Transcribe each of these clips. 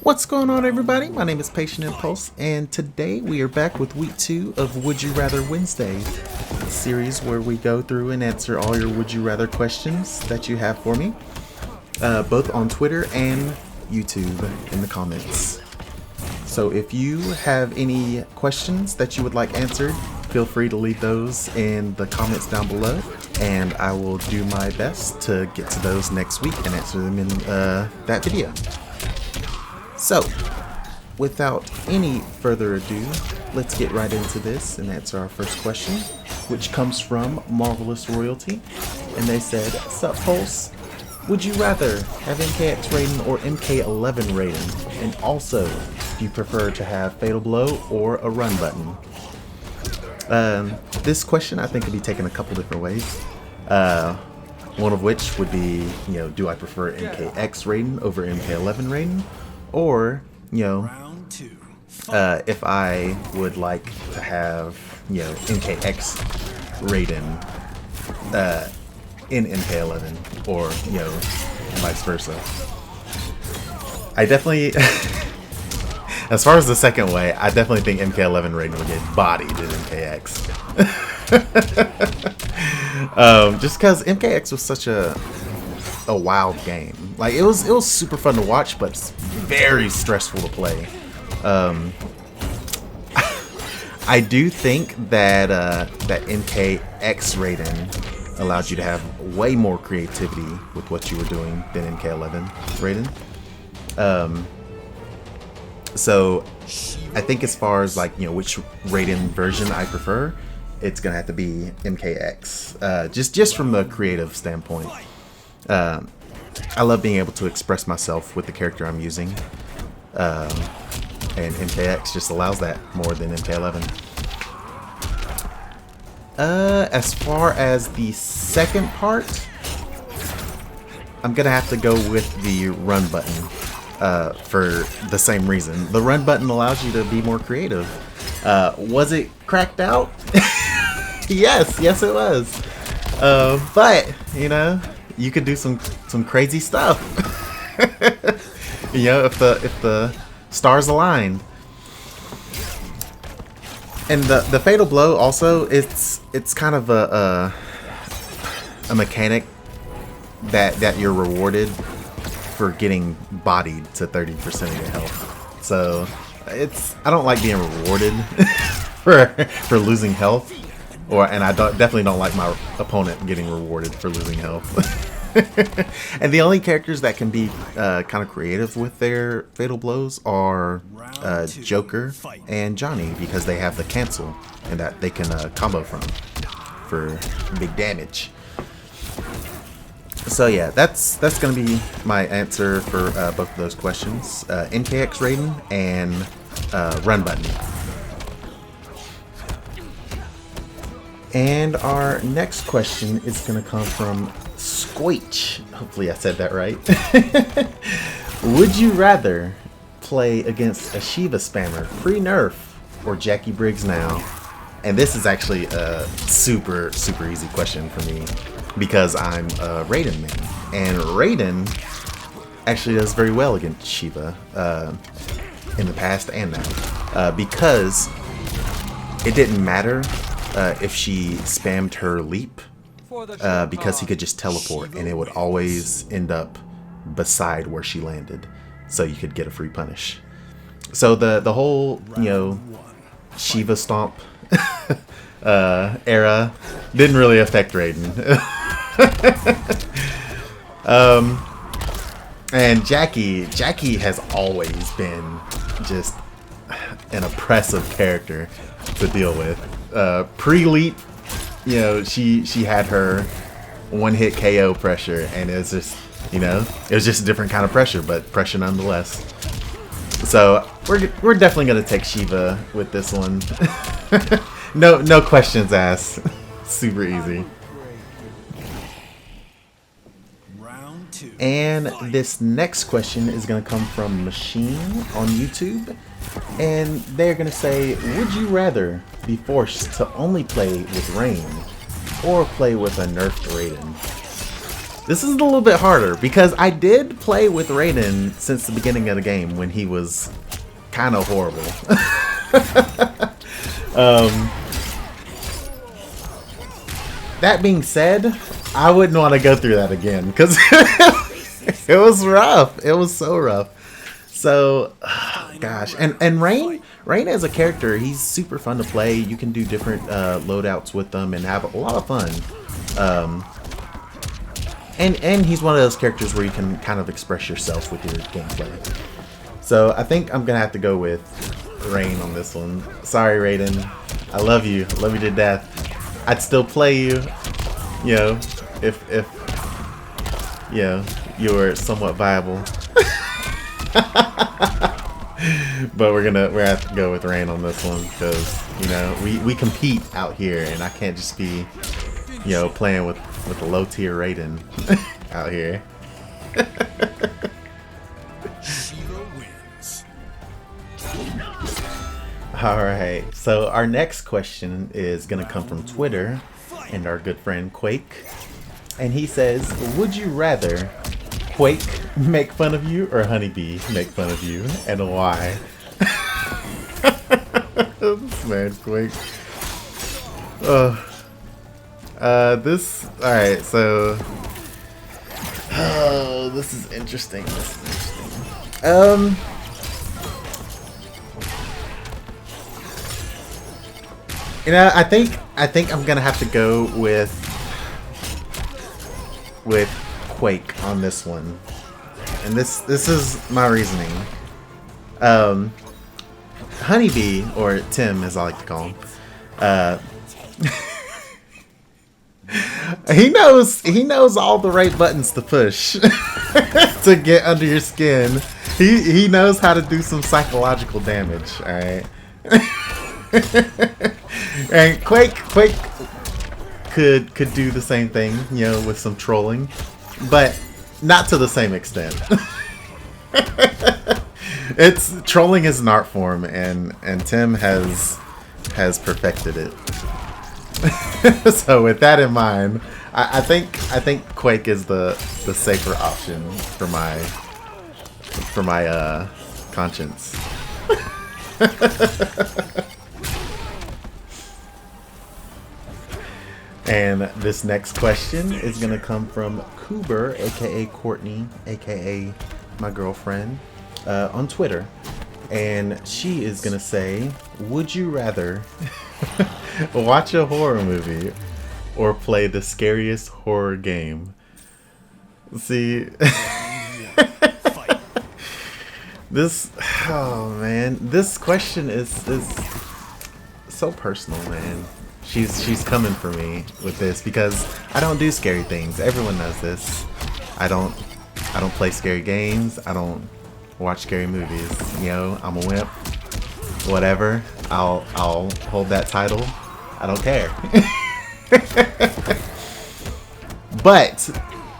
What's going on, everybody? My name is Patient Impulse, and today we are back with week 2 of Would You Rather Wednesday, a series where we go through and answer all your Would You Rather questions that you have for me, both on Twitter and YouTube in the comments. So if you have any questions that you would like answered, feel free to leave those in the comments down below, and I will do my best to get to those next week and answer them in that video. So, without any further ado, let's get right into this and answer our first question, which comes from Marvelous Royalty. And they said, "Sup Pulse, would you rather have MKX Raiden or MK11 Raiden? And also, do you prefer to have Fatal Blow or a run button?" This question I think could be taken a couple different ways. One of which would be, do I prefer MKX Raiden over MK11 Raiden? Or, if I would like to have, MKX Raiden in MK11, or, vice versa. I definitely, as far as the second way, I definitely think MK11 Raiden would get bodied in MKX. Just because MKX was such a wild game. Like it was super fun to watch, but very stressful to play. I do think that that MKX Raiden allowed you to have way more creativity with what you were doing than MK11 Raiden. So I think as far as like which Raiden version I prefer, it's gonna have to be MKX. Just from the creative standpoint. I love being able to express myself with the character I'm using, and MKX just allows that more than MK11. As far as the second part, I'm gonna have to go with the run button for the same reason. The run button allows you to be more creative. Was it cracked out? Yes it was. But you could do some crazy stuff. If the stars aligned. And the Fatal Blow also, it's kind of a mechanic that you're rewarded for getting bodied to 30% of your health. So I don't like being rewarded for losing health. And I definitely don't like my opponent getting rewarded for losing health. And the only characters that can be kind of creative with their Fatal Blows are Joker and Johnny, because they have the cancel and that they can combo from for big damage. So yeah, that's gonna be my answer for both of those questions: MKX Raiden and run button. And our next question is going to come from Squeech. Hopefully I said that right. Would you rather play against a Shiva spammer pre-nerf or Jackie Briggs now? And this is actually a super easy question for me because I'm a Raiden main. And Raiden actually does very well against Shiva in the past and now. Because it didn't matter if she spammed her leap, because he could just teleport and it would always end up beside where she landed, so you could get a free punish. So the whole Shiva stomp era didn't really affect Raiden. And Jackie has always been just an oppressive character to deal with. Pre-leap, she had her one-hit KO pressure, and it was just, it was just a different kind of pressure, but pressure nonetheless. So we're definitely gonna take Shiva with this one. No questions asked. Super easy. And this next question is going to come from Machine on YouTube. And they're going to say, would you rather be forced to only play with Rain or play with a nerfed Raiden? This is a little bit harder because I did play with Raiden since the beginning of the game when he was kind of horrible. That being said, I wouldn't want to go through that again because it was rough. It was so rough. So, gosh, and Rain as a character, he's super fun to play. You can do different loadouts with them and have a lot of fun. And he's one of those characters where you can kind of express yourself with your gameplay. So I think I'm gonna have to go with Rain on this one. Sorry, Raiden. I love you to death. I'd still play you, you know, if you know you were somewhat viable. But we're gonna have to go with Rain on this one because, you know, we compete out here, and I can't just be, you know, playing with a low tier Raiden out here. Alright, so our next question is gonna come from Twitter and our good friend Quake. And he says, would you rather Quake make fun of you or Honeybee make fun of you, and why? Man, Quake. Alright, so this is interesting. You know, I think I'm gonna have to go with Quake on this one, and this is my reasoning. Honeybee, or Tim as I like to call him, he knows all the right buttons to push to get under your skin. He knows how to do some psychological damage. All right. And Quake could do the same thing, you know, with some trolling, but not to the same extent. Trolling is an art form, and Tim has perfected it. So with that in mind, I think Quake is the safer option for my conscience. And this next question is going to come from Coober, aka Courtney, aka my girlfriend, on Twitter. And she is going to say, would you rather watch a horror movie or play the scariest horror game? See, this question is so personal, man. She's coming for me with this because I don't do scary things. Everyone knows this. I don't play scary games. I don't watch scary movies. You know, I'm a wimp. Whatever. I'll hold that title. I don't care. But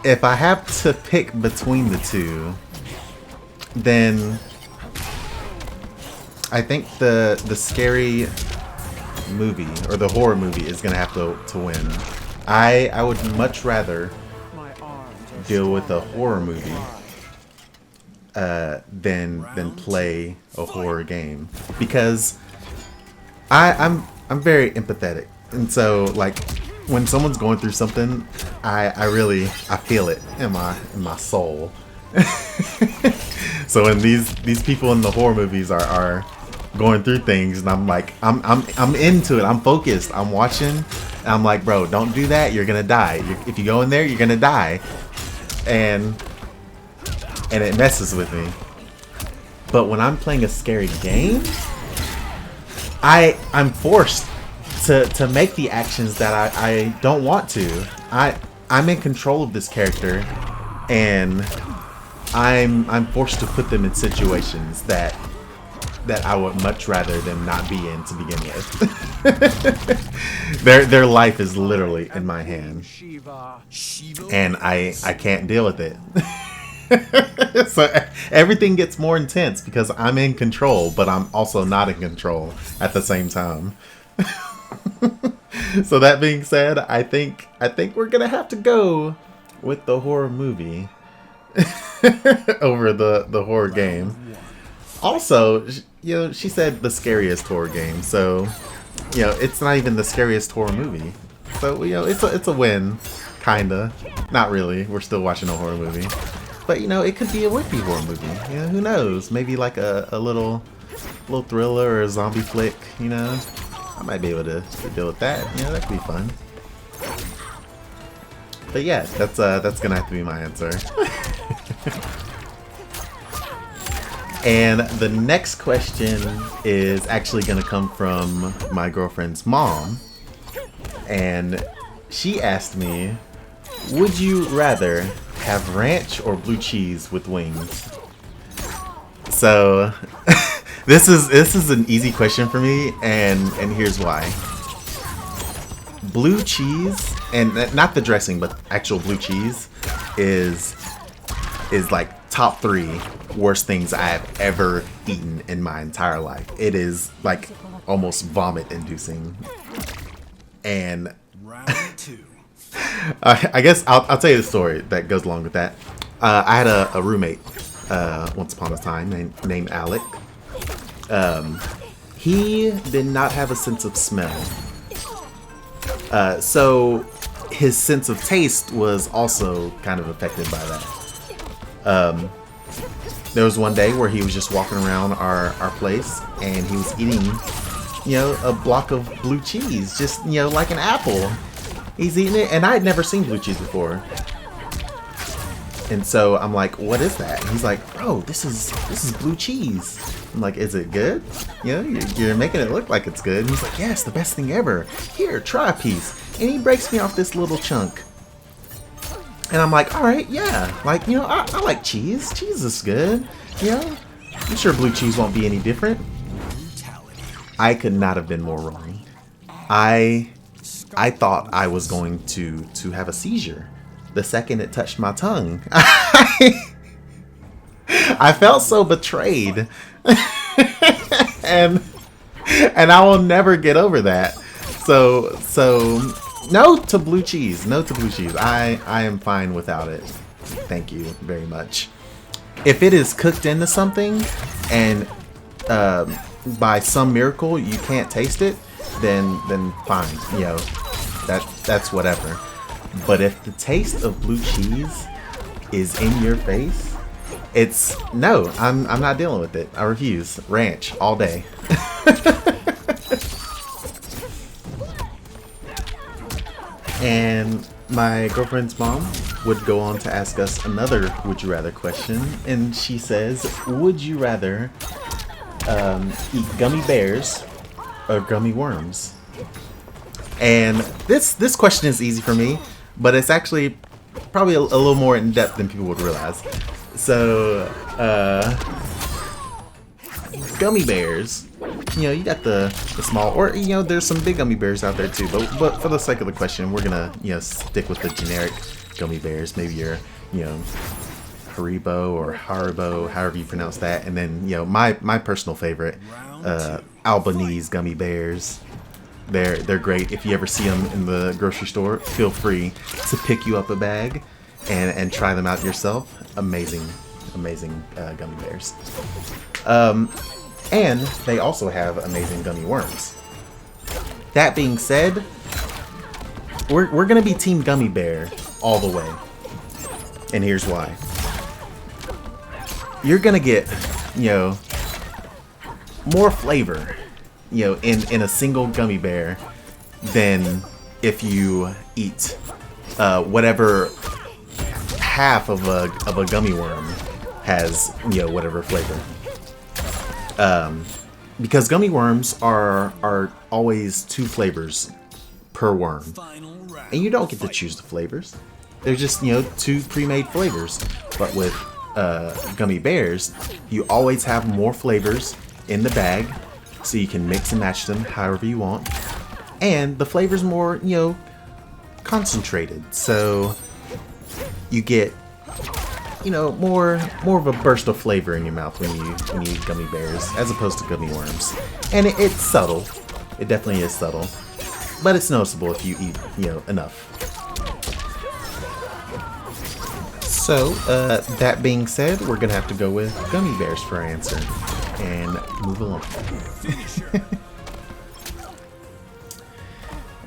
if I have to pick between the two, then I think the scary movie or the horror movie is gonna have to win. I would much rather deal with a horror movie than play a horror game, because I'm very empathetic, and so like when someone's going through something, I feel it in my soul. So when these people in the horror movies are going through things, and I'm like, I'm into it. I'm focused. I'm watching. And I'm like, bro, don't do that. You're gonna die. If you go in there, you're gonna die. And it messes with me. But when I'm playing a scary game, I'm forced to make the actions that I don't want to. I'm in control of this character, and I'm forced to put them in situations that I would much rather them not be in to begin with. Their life is literally in my hand, and I can't deal with it. So everything gets more intense because I'm in control, but I'm also not in control at the same time. So that being said, I think we're gonna have to go with the horror movie over the horror game. Also, you know, she said the scariest horror game, so you know it's not even the scariest horror movie. So you know it's a win, kinda. Not really. We're still watching a horror movie, but you know it could be a wimpy horror movie. You know, who knows? Maybe like a little thriller or a zombie flick. You know, I might be able to deal with that. You know, that could be fun. But yeah, that's gonna have to be my answer. And the next question is actually gonna come from my girlfriend's mom, and she asked me, would you rather have ranch or blue cheese with wings? So this is an easy question for me, and here's why. Blue cheese, and not the dressing, but actual blue cheese is like top 3 worst things I have ever eaten in my entire life. It is like almost vomit inducing. And round 2. I guess I'll tell you the story that goes along with that. I had a roommate once upon a time named Alec. He did not have a sense of smell. So his sense of taste was also kind of affected by that. There was one day where he was just walking around our place, and he was eating, you know, a block of blue cheese, just, you know, like an apple. He's eating it, and I had never seen blue cheese before. And so I'm like, what is that? And he's like, bro, this is blue cheese. I'm like, is it good? You know, you're making it look like it's good. And he's like, yeah, it's the best thing ever. Here, try a piece. And he breaks me off this little chunk. And I'm like, all right, yeah. Like, you know, I like cheese. Cheese is good. You know, I'm sure blue cheese won't be any different. I could not have been more wrong. I thought I was going to have a seizure the second it touched my tongue. I felt so betrayed. and I will never get over that. So no to blue cheese. No to blue cheese. I am fine without it. Thank you very much. If it is cooked into something and by some miracle you can't taste it, then fine. You know, that's whatever. But if the taste of blue cheese is in your face, it's no. I'm not dealing with it. I refuse. Ranch all day. And my girlfriend's mom would go on to ask us another would you rather question, and she says, would you rather eat gummy bears or gummy worms? And this question is easy for me, but it's actually probably a little more in depth than people would realize. So gummy bears, you know, you got the small, or you know, there's some big gummy bears out there too, but for the sake of the question, we're gonna, you know, stick with the generic gummy bears. Maybe your, you know, Haribo or Haribo, however you pronounce that. And then, you know, my personal favorite, Albanese gummy bears. They're great. If you ever see them in the grocery store, feel free to pick you up a bag and try them out yourself. Amazing gummy bears. And they also have amazing gummy worms. That being said, we're gonna be Team Gummy Bear all the way. And here's why. You're gonna get, you know, more flavor, you know, in a single gummy bear than if you eat whatever half of a gummy worm has, you know, whatever flavor. Because gummy worms are always 2 flavors per worm, and you don't get to choose the flavors. They're just, you know, 2 pre-made flavors. But with gummy bears, you always have more flavors in the bag, so you can mix and match them however you want, and the flavor's more, you know, concentrated, so you get, you know, more of a burst of flavor in your mouth when you eat gummy bears as opposed to gummy worms. And it's subtle. It definitely is subtle, but it's noticeable if you eat, you know, enough. So, that being said, we're gonna have to go with gummy bears for our answer and move along.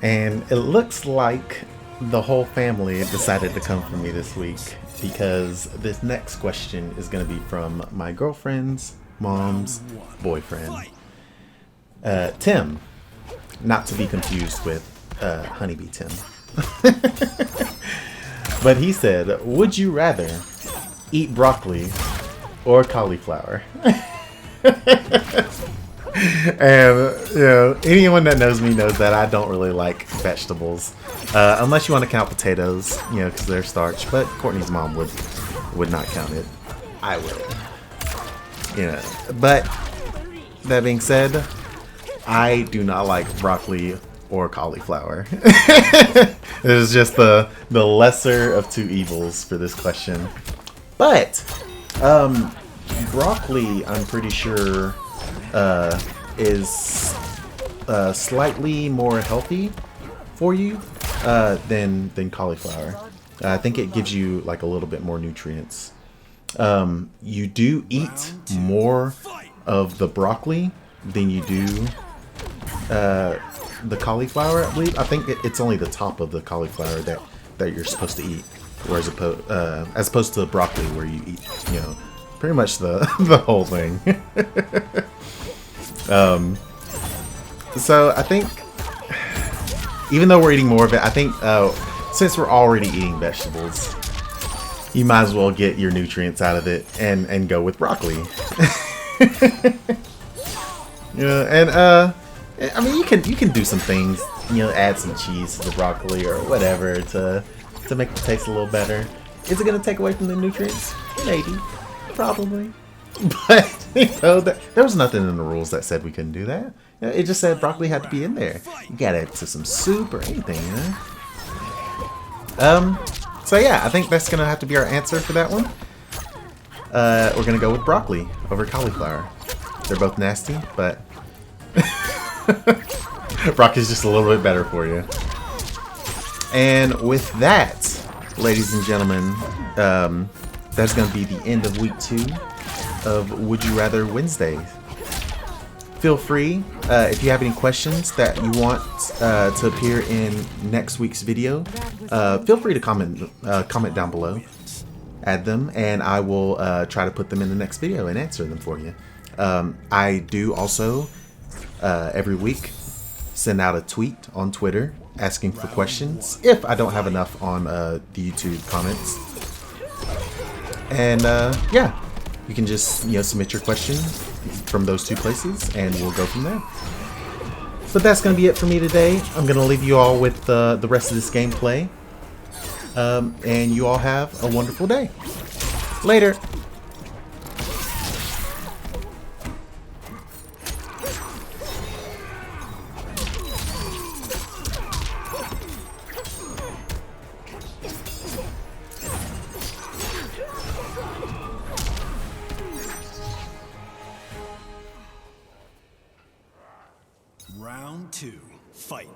And it looks like the whole family decided to come for me this week because this next question is gonna be from my girlfriend's mom's boyfriend, Tim, not to be confused with Honeybee Tim. But he said, would you rather eat broccoli or cauliflower? And, you know, anyone that knows me knows that I don't really like vegetables. Unless you want to count potatoes, you know, because they're starch. But Courtney's mom would not count it. I would. You know, but that being said, I do not like broccoli or cauliflower. It is just the lesser of two evils for this question. But broccoli, I'm pretty sure, is slightly more healthy for you than cauliflower. I think it gives you like a little bit more nutrients. You do eat more of the broccoli than you do the cauliflower, I believe. I think it's only the top of the cauliflower that you're supposed to eat, whereas as opposed to broccoli where you eat, you know, pretty much the whole thing. So I think, even though we're eating more of it, I think since we're already eating vegetables, you might as well get your nutrients out of it and go with broccoli. Yeah, and I mean, you can do some things, you know, add some cheese to the broccoli or whatever to make it taste a little better. Is it gonna take away from the nutrients? Maybe, probably. But you know, there was nothing in the rules that said we couldn't do that. You know, it just said broccoli had to be in there. You got it to some soup or anything, you know. So yeah, I think that's gonna have to be our answer for that one. We're gonna go with broccoli over cauliflower. They're both nasty, but broccoli's just a little bit better for you. And with that, ladies and gentlemen, that's going to be the end of week 2 of Would You Rather Wednesday. Feel free, if you have any questions that you want to appear in next week's video, feel free to comment down below, add them, and I will try to put them in the next video and answer them for you. I do also every week send out a tweet on Twitter asking for questions if I don't have enough on the YouTube comments. And yeah, you can just, you know, submit your question from those two places and we'll go from there. But that's going to be it for me today. I'm going to leave you all with the rest of this gameplay. And you all have a wonderful day. Later. Round 2, fight.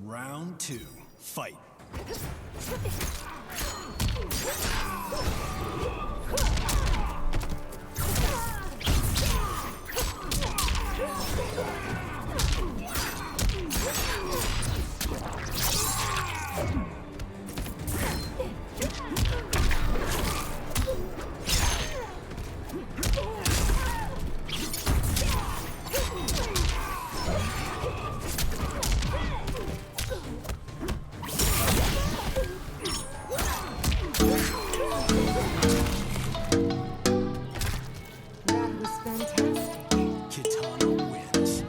Round 2, fight. That was fantastic. Kitana wins.